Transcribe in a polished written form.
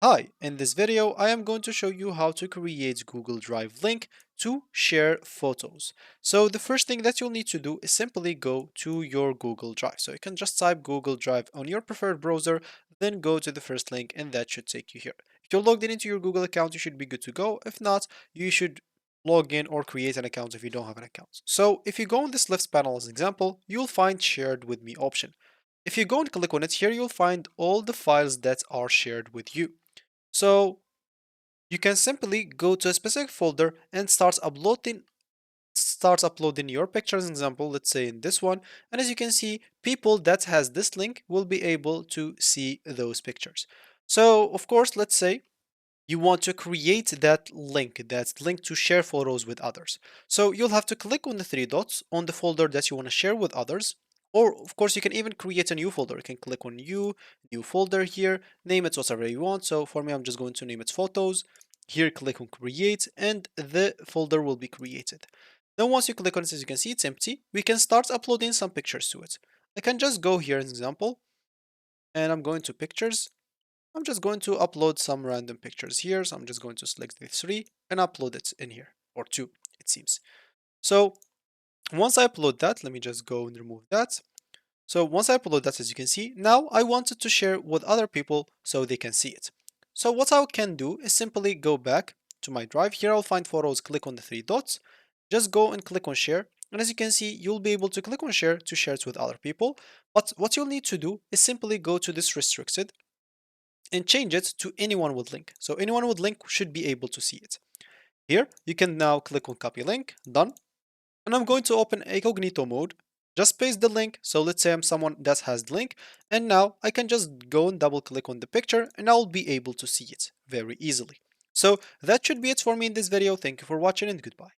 Hi, in this video I am going to show you how to create Google Drive link to share photos. So the first thing that you'll need to do is simply go to your Google Drive. So you can just type Google Drive on your preferred browser, then go to the first link and that should take you here. If you're logged in into your Google account, you should be good to go. If not, you should log in or create an account if you don't have an account. So if you go on this left panel as an example, you'll find shared with me option. If you go and click on it here, you'll find all the files that are shared with you. So you can simply go to a specific folder and start uploading your picture as an example, let's say in this one. And as you can see, people that has this link will be able to see those pictures. So of course, let's say you want to create that link to share photos with others. So you'll have to click on the three dots on the folder that you want to share with others. Or of course, you can even create a new folder. You can click on new folder here, name it whatever you want. So for me, I'm just going to name it photos. Here, click on create and the folder will be created. Then once you click on it, as you can see, it's empty. We can start uploading some pictures to it. I can just go here as an example and I'm going to pictures. I'm just going to upload some random pictures here. So I'm just going to select the three and upload it in here, or two, it seems. So once I upload that, let me just go and remove that. So once I upload that, as you can see, now I wanted to share with other people so they can see it. So what I can do is simply go back to my drive. Here I'll find photos, click on the three dots, just go and click on share. And as you can see, you'll be able to click on share to share it with other people. But what you'll need to do is simply go to this restricted and change it to anyone with link. So anyone with link should be able to see it. Here, you can now click on copy link, done. And I'm going to open incognito mode, just paste the link. So let's say I'm someone that has the link. And now I can just go and double click on the picture and I'll be able to see it very easily. So that should be it for me in this video. Thank you for watching and goodbye.